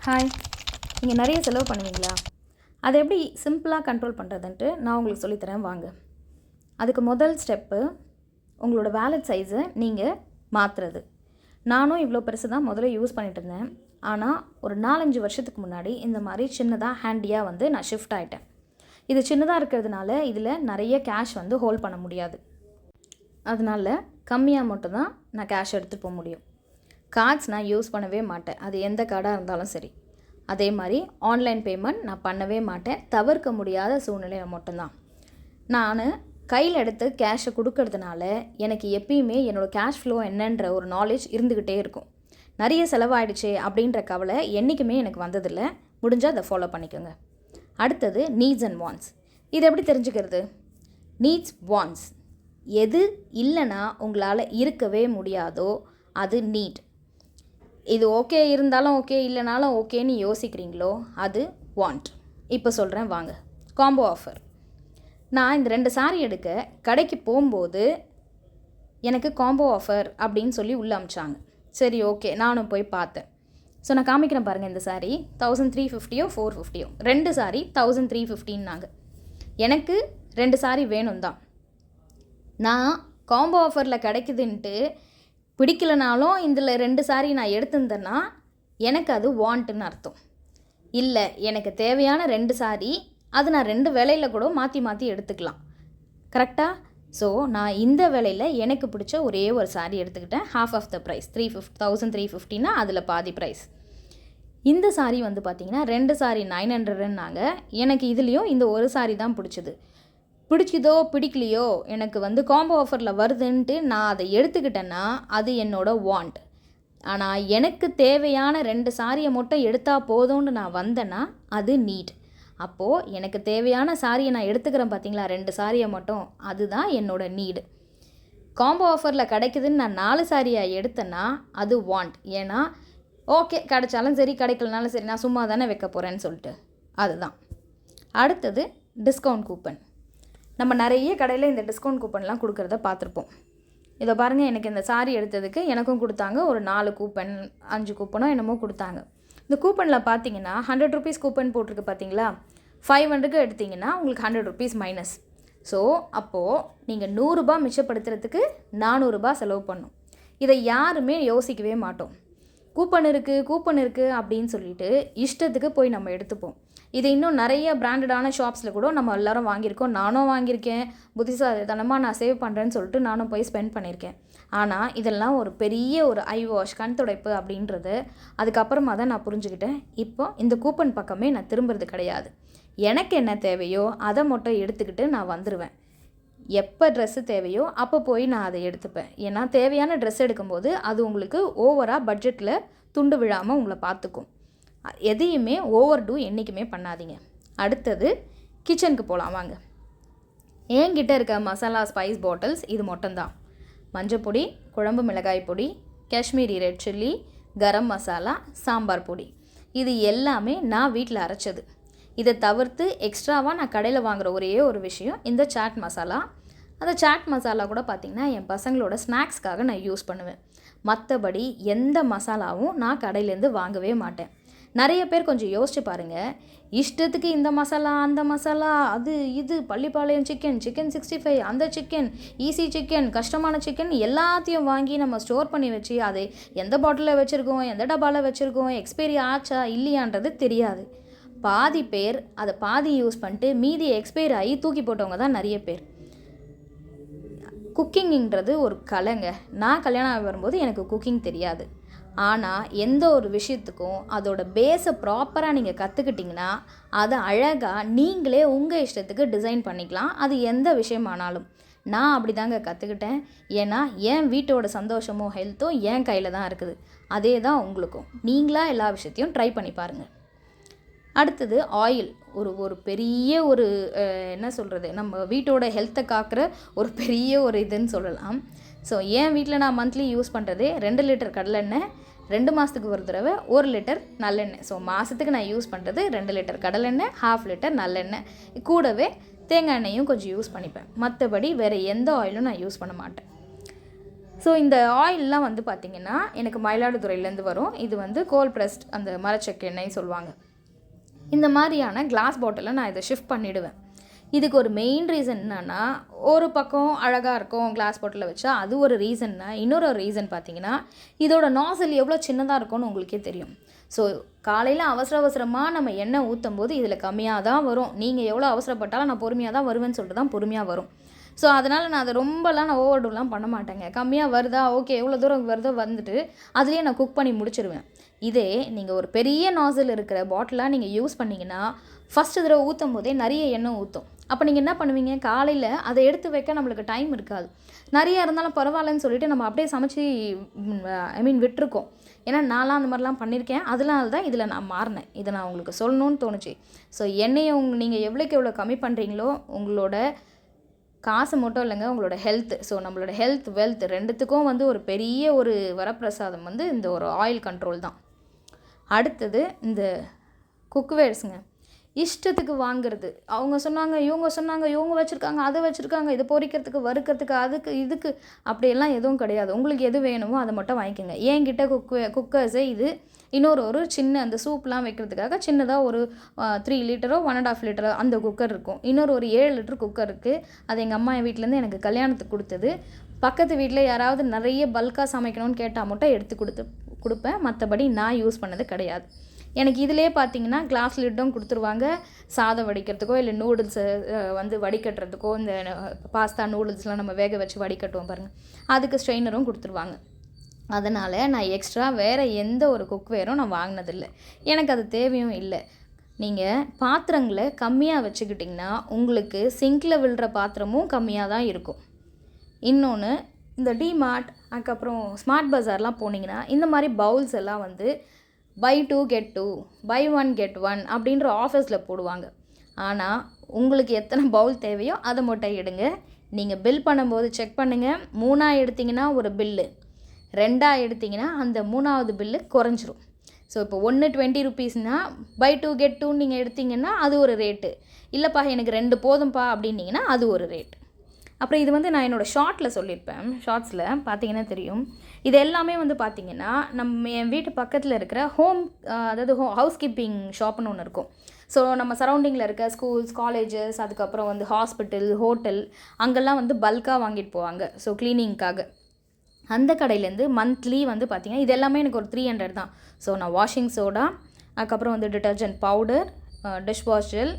Hi. நீங்கள் நிறைய செலவு பண்ணுவீங்களா? அதை எப்படி சிம்பிளாக கண்ட்ரோல் பண்ணுறதுன்ட்டு நான் உங்களுக்கு சொல்லித்தரேன் வாங்க. அதுக்கு முதல் ஸ்டெப்பு உங்களோட வேலட் சைஸை நீங்கள் மாற்றுறது. நானும் இவ்வளோ பெருசு தான் முதல்ல யூஸ் பண்ணிகிட்டு இருந்தேன். ஆனால் ஒரு 4-5 வருஷத்துக்கு முன்னாடி இந்த மாதிரி சின்னதாக ஹேண்டியாக நான் ஷிஃப்ட் ஆகிட்டேன். இது சின்னதாக இருக்கிறதுனால இதில் நிறைய கேஷ் ஹோல்ட் பண்ண முடியாது. அதனால் கம்மியாக மட்டும்தான் நான் கேஷ் எடுத்துகிட்டு போக முடியும். கார்ட்ஸ் நான் யூஸ் பண்ணவே மாட்டேன், அது எந்த கார்டாக இருந்தாலும் சரி. அதே மாதிரி ஆன்லைன் பேமெண்ட் நான் பண்ணவே மாட்டேன், தவிர்க்க முடியாத சூழ்நிலையில் மட்டும்தான். நான் கையில் எடுத்து கேஷை கொடுக்கறதுனால எனக்கு எப்பயுமே என்னோடய கேஷ் ஃப்ளோ என்னன்ற ஒரு நாலேஜ் இருந்துக்கிட்டே இருக்கும். நிறைய செலவாயிடுச்சு அப்படின்ற கவலை என்றைக்குமே எனக்கு வந்ததில்லை. முடிஞ்சால் அதை ஃபாலோ பண்ணிக்கோங்க. அடுத்தது நீட்ஸ் அண்ட் வாண்ட்ஸ். இது எப்படி தெரிஞ்சுக்கிறது? நீட்ஸ், வாண்ட்ஸ் எது இல்லைன்னா உங்களால் இருக்கவே முடியாதோ அது நீட். இது ஓகே இருந்தாலும் ஓகே, இல்லைனாலும் ஓகேன்னு யோசிக்கிறீங்களோ அது வாண்ட். இப்போ சொல்கிறேன் வாங்க. Combo offer. நான் இந்த 2 சாரீ எடுக்க கடைக்கு போகும்போது எனக்கு காம்போ ஆஃபர் அப்படின்னு சொல்லி உள்ள அமிச்சாங்க. சரி ஓகே, நானும் போய் பார்த்தேன். ஸோ நான் காமிக்கிறேன் பாருங்கள். இந்த சாரீ 1350 450, 2 சாரீ 1350. எனக்கு 2 சாரீ வேணும் தான். நான் காம்போ ஆஃபரில் கிடைக்குதுன்ட்டு பிடிக்கலனாலும் இதில் 2 சாரீ நான் எடுத்திருந்தேன்னா எனக்கு அது வாண்ட்டுன்னு அர்த்தம். இல்லை, எனக்கு தேவையான 2 சாரீ, அது நான் 2 வேலையில் கூட மாற்றி மாற்றி எடுத்துக்கலாம். கரெக்டாக? ஸோ நான் இந்த வேலையில் எனக்கு பிடிச்ச ஒரே ஒரு சாரீ எடுத்துக்கிட்டேன். half of the price, 1350 அதில் பாதி ப்ரைஸ். இந்த சாரீ பார்த்திங்கன்னா 2 சாரீ 900ன்னாங்க. எனக்கு இதுலேயும் இந்த ஒரு சாரீ தான் பிடிச்சது. பிடிச்சதோ பிடிக்கலையோ எனக்கு காம்போ ஆஃபரில் வருதுன்ட்டு நான் அதை எடுத்துக்கிட்டேன்னா அது என்னோடய வாண்ட். ஆனால் எனக்கு தேவையான 2 சாரியை மட்டும் எடுத்தால் போதும்னு நான் வந்தேன்னா அது நீட். அப்போது எனக்கு தேவையான சாரியை நான் எடுத்துக்கிறேன் பார்த்தீங்களா, 2 சாரியை மட்டும், அதுதான் என்னோடய நீடு. காம்போ ஆஃபரில் கிடைக்குதுன்னு நான் 4 சாரியாக எடுத்தேன்னா அது வாண்ட். ஏன்னா ஓகே, கிடைச்சாலும் சரி கிடைக்கலனாலும் சரி, நான் சும்மா தானே வைக்க போகிறேன்னு சொல்லிட்டு அதுதான். அடுத்தது டிஸ்கவுண்ட் கூப்பன். நம்ம நிறைய கடையில் இந்த டிஸ்கவுண்ட் கூப்பன்லாம் கொடுக்குறத பார்த்துருப்போம். இதை பாருங்கள், எனக்கு இந்த சாரீ எடுத்ததுக்கு எனக்கும் கொடுத்தாங்க ஒரு 4 கூப்பன் 5 கூப்பனோ என்னமோ கொடுத்தாங்க. இந்த கூப்பனில் பார்த்தீங்கன்னா 100 ரூபீஸ் கூப்பன் போட்டிருக்கு பார்த்தீங்களா. 500க்கு எடுத்திங்கன்னா உங்களுக்கு 100 ரூபீஸ் மைனஸ். ஸோ அப்போது நீங்கள் 100 ரூபா மிச்சப்படுத்துறதுக்கு 400 ரூபா செலவு பண்ணணும். இதை யாருமே யோசிக்கவே மாட்டோம். கூப்பன் இருக்குது அப்படின்னு சொல்லிட்டு இஷ்டத்துக்கு போய் நம்ம எடுத்துப்போம். இது இன்னும் நிறைய பிராண்டடான ஷாப்ஸில் கூட நம்ம எல்லோரும் வாங்கியிருக்கோம். நானும் வாங்கியிருக்கேன். புத்திசாலித்தனமாக நான் சேவ் பண்ணுறேன்னு சொல்லிட்டு நானும் போய் ஸ்பெண்ட் பண்ணியிருக்கேன். ஆனால் இதெல்லாம் ஒரு பெரிய ஒரு ஐ வாஷ், கண் துடைப்பு அப்படின்றது அதுக்கப்புறமா தான் நான் புரிஞ்சுக்கிட்டேன். இப்போ இந்த கூப்பன் பக்கமே நான் திரும்புறது கிடையாது. எனக்கு என்ன தேவையோ அதை மட்டும் எடுத்துக்கிட்டு நான் வந்துடுவேன். எப்போ ட்ரெஸ்ஸு தேவையோ அப்போ போய் நான் அதை எடுத்துப்பேன். ஏன்னா தேவையான ட்ரெஸ் எடுக்கும்போது அது உங்களுக்கு ஓவராக பட்ஜெட்டில் துண்டு விழாமல் உங்களை பார்த்துக்கும். எதையுமே ஓவர் டூ என்றைக்குமே பண்ணாதீங்க. அடுத்தது கிச்சனுக்கு போகலாம் வாங்க. என்கிட்ட இருக்க மசாலா ஸ்பைஸ் பாட்டில்ஸ் இது மட்டும்தான். மஞ்சப்பொடி, குழம்பு மிளகாய் பொடி, காஷ்மீரி ரெட் சில்லி, கரம் மசாலா, சாம்பார் பொடி, இது எல்லாமே நான் வீட்டில் அரைச்சது. இதை தவிர்த்து எக்ஸ்ட்ராவாக நான் கடையில் வாங்குகிற ஒரே ஒரு விஷயம் இந்த சாட் மசாலா. அந்த சாட் மசாலா கூட பார்த்திங்கன்னா என் பசங்களோட ஸ்நாக்ஸ்க்காக நான் யூஸ் பண்ணுவேன். மற்றபடி எந்த மசாலாவும் நான் கடையிலேருந்து வாங்கவே மாட்டேன். நிறைய பேர் கொஞ்சம் யோசிச்சு பாருங்கள். இஷ்டத்துக்கு இந்த மசாலா அந்த மசாலா அது இது, பள்ளிப்பாளையம் சிக்கன், சிக்கன் 65, அந்த சிக்கன், ஈஸி சிக்கன், கஷ்டமான சிக்கன் எல்லாத்தையும் வாங்கி நம்ம ஸ்டோர் பண்ணி வச்சு அதை எந்த பாட்டிலில் வச்சுருக்கோம், எந்த டப்பாவில் வச்சுருக்கோம், எக்ஸ்பைரி ஆச்சா இல்லையான்றது தெரியாது. பாதி பேர் அதை பாதி யூஸ் பண்ணிட்டு மீதி எக்ஸ்பைரி ஆகி தூக்கி போட்டவங்க தான் நிறைய பேர். குக்கிங்கிறது ஒரு கலைங்க. நான் கல்யாணம் ஆகி வரும்போது எனக்கு குக்கிங் தெரியாது. ஆனால் எந்த ஒரு விஷயத்துக்கும் அதோட பேஸை ப்ராப்பராக நீங்கள் கற்றுக்கிட்டிங்கன்னா அதை அழகாக நீங்களே உங்கள் இஷ்டத்துக்கு டிசைன் பண்ணிக்கலாம். அது எந்த விஷயமானாலும். நான் அப்படி தாங்க கற்றுக்கிட்டேன். ஏன்னா என் வீட்டோட சந்தோஷமோ ஹெல்த்தோ என் கையில் தான் இருக்குது. அதே தான் உங்களுக்கும். நீங்களாக எல்லா விஷயத்தையும் ட்ரை பண்ணி பாருங்கள். அடுத்தது ஆயில். ஒரு பெரிய ஒரு என்ன சொல்கிறது, நம்ம வீட்டோட ஹெல்த்தை காக்கிற ஒரு பெரிய ஒரு இதுன்னு சொல்லலாம். ஸோ என் வீட்டில் நான் மந்த்லி யூஸ் பண்ணுறதே 2 லிட்டர் கடலெண்ணெய், 2 மாதத்துக்கு ஒரு தடவை 1 லிட்டர் நல்லெண்ணெய். ஸோ மாதத்துக்கு நான் யூஸ் பண்ணுறது 2 லிட்டர் கடலெண்ணெய், 1/2 லிட்டர் நல்லெண்ணெய், கூடவே தேங்காய் எண்ணெயும் கொஞ்சம் யூஸ் பண்ணிப்பேன். மற்றபடி வேறு எந்த ஆயிலும் நான் யூஸ் பண்ண மாட்டேன். ஸோ இந்த ஆயிலெலாம் வந்து பார்த்திங்கன்னா எனக்கு மயிலாடுதுறையிலேருந்து வரும். இது வந்து கோல்ட் ப்ரெஸ்ட் அந்த மரச்செக்கு எண்ணெய் சொல்லுவாங்க. இந்த மாதிரியான கிளாஸ் பாட்டிலில் நான் இதை ஷிஃப்ட் பண்ணிவிடுவேன். இதுக்கு ஒரு மெயின் ரீசன் என்னென்னா, ஒரு பக்கம் அழகாக இருக்கும் கிளாஸ் பாட்டிலில் வச்சா, அது ஒரு ரீசன்னா, இன்னொரு ரீசன் பார்த்திங்கன்னா இதோட நாசில் எவ்வளோ சின்னதாக இருக்கும்னு உங்களுக்கே தெரியும். ஸோ காலையில் அவசரமாக நம்ம எண்ணெய் ஊற்றும் போது இதில் கம்மியாக தான் வரும். நீங்கள் எவ்வளோ அவசரப்பட்டாலும் நான் பொறுமையாக தான் வருவேன்னு சொல்லிட்டு தான் பொறுமையாக வரும். ஸோ அதனால் நான் அதை ரொம்பலாம் நான் ஓவர்டூலாம் பண்ண மாட்டேங்க. கம்மியாக வருதா, ஓகே எவ்வளோ தூரம் வருதோ வந்துட்டு அதுலேயே நான் குக் பண்ணி முடிச்சிடுவேன். இதே நீங்கள் ஒரு பெரிய நாசில் இருக்கிற பாட்டிலாக நீங்கள் யூஸ் பண்ணிங்கன்னா ஃபஸ்ட்டு தடவை ஊற்றும் போதே நிறைய எண்ணெய் ஊற்றும். அப்போ நீங்கள் என்ன பண்ணுவீங்க, காலையில் அதை எடுத்து வைக்க நம்மளுக்கு டைம் இருக்காது. நிறைய இருந்தாலும் பரவாயில்லன்னு சொல்லிட்டு நம்ம அப்படியே சமைச்சு விட்டுருக்கோம். ஏன்னா நான்லாம் அந்த மாதிரிலாம் பண்ணியிருக்கேன். அதனால தான் இதில் நான் மாறினேன். இதை நான் உங்களுக்கு சொல்லணும்னு தோணுச்சு. ஸோ எண்ணெயை நீங்கள் எவ்வளோக்கு எவ்வளோ கம்மி பண்ணுறீங்களோ உங்களோட காசு மட்டும் இல்லைங்க, உங்களோட ஹெல்த். ஸோ நம்மளோட ஹெல்த் வெல்த் ரெண்டுத்துக்கும் வந்து ஒரு பெரிய ஒரு வரப்பிரசாதம் வந்து இந்த ஒரு ஆயில் கண்ட்ரோல் தான். அடுத்தது இந்த குக்வேர்ஸுங்க. இஷ்டத்துக்கு வாங்குறது. அவங்க சொன்னாங்க, இவங்க வச்சுருக்காங்க, அதை வச்சுருக்காங்க, இதை பொரிக்கிறதுக்கு வறுக்கிறதுக்கு அதுக்கு இதுக்கு அப்படியெல்லாம் எதுவும் கிடையாது. உங்களுக்கு எது வேணுமோ அதை மட்டும் வாங்கிக்கோங்க. என்கிட்ட குக்கர்ஸே இது ஒரு சின்ன அந்த சூப்லாம் வைக்கிறதுக்காக சின்னதாக ஒரு 3 லிட்டரோ 1.5 லிட்டரோ அந்த குக்கர் இருக்கும். ஒரு 7 லிட்டர் குக்கர் இருக்குது. அது எங்கள் அம்மா வீட்டிலேருந்து எனக்கு கல்யாணத்துக்கு கொடுத்தது. பக்கத்து வீட்டில் யாராவது நிறைய பல்காக சமைக்கணும்னு கேட்டால் மட்டும் எடுத்து கொடுப்பேன். மற்றபடி நான் யூஸ் பண்ணது கிடையாது. எனக்கு இதிலே பார்த்தீங்கன்னா கிளாஸ் லிட்டும் கொடுத்துருவாங்க. சாதம் வடிக்கிறதுக்கோ இல்லை நூடுல்ஸை வந்து வடிகட்டுறதுக்கோ, இந்த பாஸ்தா நூடுல்ஸ்லாம் நம்ம வேக வச்சு வடிகட்டுவோம் பாருங்கள், அதுக்கு ஸ்ட்ரெயினரும் கொடுத்துருவாங்க. அதனால் நான் எக்ஸ்ட்ரா வேறு எந்த ஒரு குக்வேரும் நான் வாங்கினதில்லை. எனக்கு அது தேவையும் இல்லை. நீங்கள் பாத்திரங்களை கம்மியாக வச்சுக்கிட்டிங்கன்னா உங்களுக்கு சிங்கில் விழுற பாத்திரமும் கம்மியாக தான் இருக்கும். இன்னொன்று, இந்த டிமார்ட் அதுக்கப்புறம் ஸ்மார்ட் பஜார்லாம் போனீங்கன்னா இந்த மாதிரி பவுல்ஸ் எல்லாம் வந்து buy 2 get 2, buy 1 get 1 அப்படின்ற ஆஃபர்ஸில் போடுவாங்க. ஆனால் உங்களுக்கு எத்தனை பவுல் தேவையோ அதை மட்டும் எடுங்க. நீங்கள் பில் பண்ணும்போது செக் பண்ணுங்கள். 3 எடுத்திங்கன்னா ஒரு பில்லு, 2 எடுத்திங்கன்னா அந்த 3வது பில்லு குறைஞ்சிரும். ஸோ இப்போ 1 20 ருபீஸ்னால் buy 2 get 2 நீங்கள் எடுத்திங்கன்னா அது ஒரு ரேட்டு. இல்லைப்பா எனக்கு 2 போதும்ப்பா அப்படின்னிங்கன்னா அது ஒரு ரேட். அப்புறம் இது வந்து நான் என்னோடய ஷார்ட்டில் சொல்லியிருப்பேன். ஷார்ட்ஸில் பார்த்தீங்கன்னா தெரியும். இது எல்லாமே வந்து பார்த்திங்கன்னா என் வீட்டு பக்கத்தில் இருக்கிற அதாவது ஹவுஸ் கீப்பிங் ஷாப்னு ஒன்று இருக்கும். ஸோ நம்ம சரௌண்டிங்கில் இருக்க ஸ்கூல்ஸ், காலேஜஸ், அதுக்கப்புறம் வந்து ஹாஸ்பிட்டல், ஹோட்டல் அங்கெல்லாம் வந்து பல்காக வாங்கிட்டு போவாங்க. ஸோ க்ளீனிங்க்காக அந்த கடையிலேருந்து மந்த்லி வந்து பார்த்திங்கன்னா இது எல்லாமே எனக்கு ஒரு 300 தான். ஸோ நான் வாஷிங் சோடா, அதுக்கப்புறம் வந்து detergent powder, dish wash gel,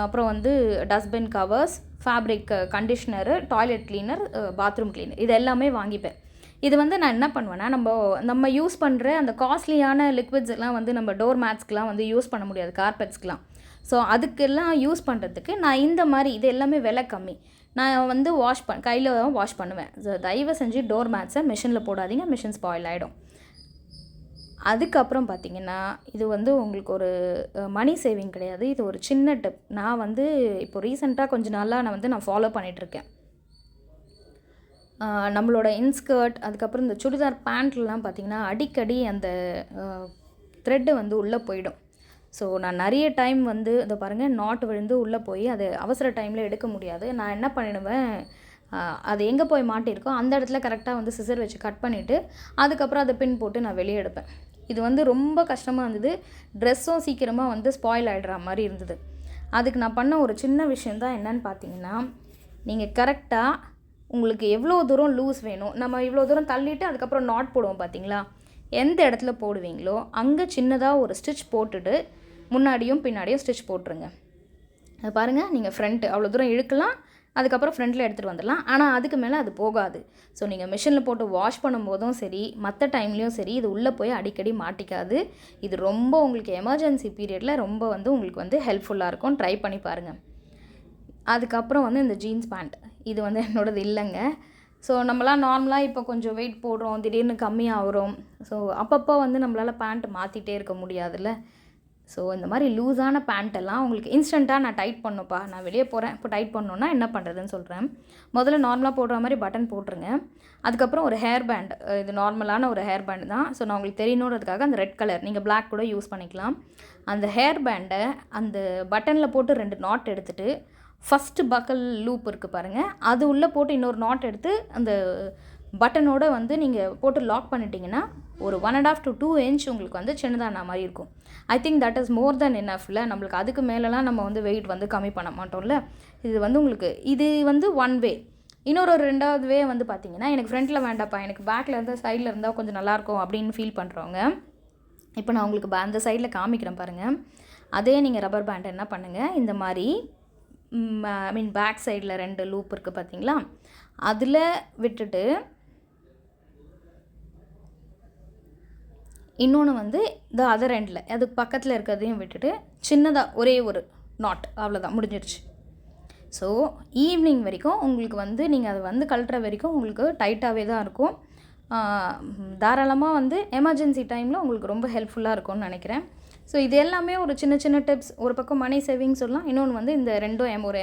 அப்புறம் வந்து dustbin covers, fabric conditioner, toilet cleaner, bathroom cleaner இது எல்லாமே வாங்கிப்பேன். இது வந்து நான் என்ன பண்ணுவேன்னா, நம்ம யூஸ் பண்ணுற அந்த காஸ்ட்லியான லிக்விட்ஸ் எல்லாம் வந்து நம்ம டோர் மேட்ஸ்க்கெலாம் வந்து யூஸ் பண்ண முடியாது, கார்பெட்ஸ்க்கெலாம். ஸோ அதுக்கெல்லாம் யூஸ் பண்ணுறதுக்கு நான் இந்த மாதிரி இது எல்லாமே விலை கம்மி. நான் வந்து கையில் தான் வாஷ் பண்ணுவேன். ஸோ தயவு செஞ்சு டோர் மேட்ஸை மிஷினில் போடாதீங்க, மிஷின் ஸ்பாயில் ஆகிடும். அதுக்கப்புறம் பார்த்திங்கன்னா இது வந்து உங்களுக்கு ஒரு மணி சேவிங் கிடையாது. இது ஒரு சின்ன டிப். நான் வந்து இப்போ ரீசெண்டாக கொஞ்ச நாளாக நான் ஃபாலோ பண்ணிகிட்ருக்கேன். நம்மளோட இன்ஸ்கர்ட் அதுக்கப்புறம் இந்த சுடிதார் பேண்ட்லாம் பார்த்திங்கன்னா அடிக்கடி அந்த த்ரெட்டு வந்து உள்ளே போயிடும். ஸோ நான் நிறைய டைம் வந்து இதை பாருங்கள் நாட் விழுந்து உள்ளே போய் அது அவசர டைமில் எடுக்க முடியாது. நான் என்ன பண்ணிடுவேன், அது எங்கே போய் மாட்டியிருக்கோ அந்த இடத்துல கரெக்டாக வந்து சிசர் வச்சு கட் பண்ணிவிட்டு அதுக்கப்புறம் அதை பின் போட்டு நான் வெளியே எடுப்பேன். இது வந்து ரொம்ப கஷ்டமாக இருந்தது. ட்ரெஸ்ஸும் சீக்கிரமாக வந்து ஸ்பாயில் ஆகிடுற மாதிரி இருந்தது. அதுக்கு நான் பண்ண ஒரு சின்ன விஷயந்தான் என்னன்னு பார்த்தீங்கன்னா, நீங்கள் கரெக்டாக உங்களுக்கு எவ்வளோ தூரம் லூஸ் வேணும், நம்ம இவ்வளோ தூரம் தள்ளிவிட்டு அதுக்கப்புறம் நாட் போடுவோம் பார்த்தீங்களா, எந்த இடத்துல போடுவீங்களோ அங்கே சின்னதாக ஒரு ஸ்டிச் போட்டுட்டு முன்னாடியும் பின்னாடியும் ஸ்டிச் போட்டுருங்க. அது பாருங்கள், நீங்கள் ஃப்ரண்ட்டு அவ்வளோ தூரம் இழுக்கலாம், அதுக்கப்புறம் ஃப்ரண்ட்டில் எடுத்துகிட்டு வந்துடலாம். ஆனால் அதுக்கு மேலே அது போகாது. ஸோ நீங்கள் மிஷினில் போட்டு வாஷ் பண்ணும்போதும் சரி, மற்ற டைம்லேயும் சரி, இது உள்ளே போய் அடிக்கடி மாட்டிக்காது. இது ரொம்ப உங்களுக்கு எமர்ஜென்சி பீரியடில் ரொம்ப வந்து உங்களுக்கு வந்து ஹெல்ப்ஃபுல்லாக இருக்கும். ட்ரை பண்ணி பாருங்கள். அதுக்கப்புறம் வந்து இந்த ஜீன்ஸ் பேண்ட், இது வந்து என்னோடது இல்லைங்க. ஸோ நம்மளாம் நார்மலாக இப்போ கொஞ்சம் வெயிட் போடுறோம், திடீர்னு கம்மியாகிறோம். ஸோ அப்பப்போ வந்து நம்மளால் பேண்ட் மாற்றிட்டே இருக்க முடியாதுல்ல. ஸோ இந்த மாதிரி லூஸான பேண்ட்டெல்லாம் உங்களுக்கு இன்ஸ்டண்ட்டாக நான் டைட் பண்ணுப்பா, நான் வெளியே போகிறேன் இப்போ டைட் பண்ணணுன்னா என்ன பண்ணுறதுன்னு சொல்கிறேன். முதல்ல நார்மலாக போடுற மாதிரி பட்டன் போட்டுருங்க. அதுக்கப்புறம் ஒரு ஹேர் பேண்ட், இது நார்மலான ஒரு ஹேர் பேண்ட் தான். ஸோ நான் உங்களுக்கு தெரியணுன்றதுக்காக அந்த ரெட் கலர், நீங்கள் பிளாக் கூட யூஸ் பண்ணிக்கலாம். அந்த ஹேர் பேண்டை அந்த பட்டனில் போட்டு 2 நாட் எடுத்துகிட்டு ஃபஸ்ட்டு பக்கல் லூப் இருக்குது பாருங்கள், அது உள்ளே போட்டு இன்னொரு நாட் எடுத்து அந்த பட்டனோட வந்து நீங்கள் போட்டு லாக் பண்ணிட்டீங்கன்னா ஒரு 1.5 to 2 inch உங்களுக்கு வந்து சின்னதான மாதிரி இருக்கும். I think that is more than எனஃப்ல. நம்மளுக்கு அதுக்கு மேலெலாம் நம்ம வந்து வெயிட் வந்து கம்மி பண்ண மாட்டோம்ல. இது வந்து உங்களுக்கு இது வந்து ஒன் வே. இன்னொரு 2வது வே வந்து பார்த்தீங்கன்னா, எனக்கு ஃப்ரண்ட்டில் வேண்டாப்பா, எனக்கு பேக்கில் இருந்து சைடில் இருந்தால் கொஞ்சம் நல்லாயிருக்கும் அப்படின்னு ஃபீல் பண்ணுறவங்க, இப்போ நான் உங்களுக்கு அந்த சைடில் காமிக்கிறேன் பாருங்கள். அதே நீங்கள் ரப்பர் பேண்ட் என்ன பண்ணுங்கள், இந்த மாதிரி ஐ மீன் பேக் சைடில் 2 லூப் இருக்குது பார்த்தீங்களா, அதில் விட்டுட்டு இன்னொன்று வந்து இந்த அதர் எண்டில் அதுக்கு பக்கத்தில் இருக்கிறதையும் விட்டுட்டு சின்னதாக ஒரே ஒரு நாட், அவ்வளோதான், முடிஞ்சிருச்சு. ஸோ ஈவினிங் வரைக்கும் உங்களுக்கு வந்து நீங்கள் அதை வந்து கழட்டுற வரைக்கும் உங்களுக்கு டைட்டாகவே தான் இருக்கும். தாராளமாக வந்து எமர்ஜென்சி டைமில் உங்களுக்கு ரொம்ப ஹெல்ப்ஃபுல்லாக இருக்கும்னு நினைக்கிறேன். ஸோ இது எல்லாமே ஒரு சின்ன சின்ன டிப்ஸ். ஒரு பக்கம் மணி சேவிங் சொல்லலாம், இன்னொன்று வந்து இந்த ரெண்டும் ஒரு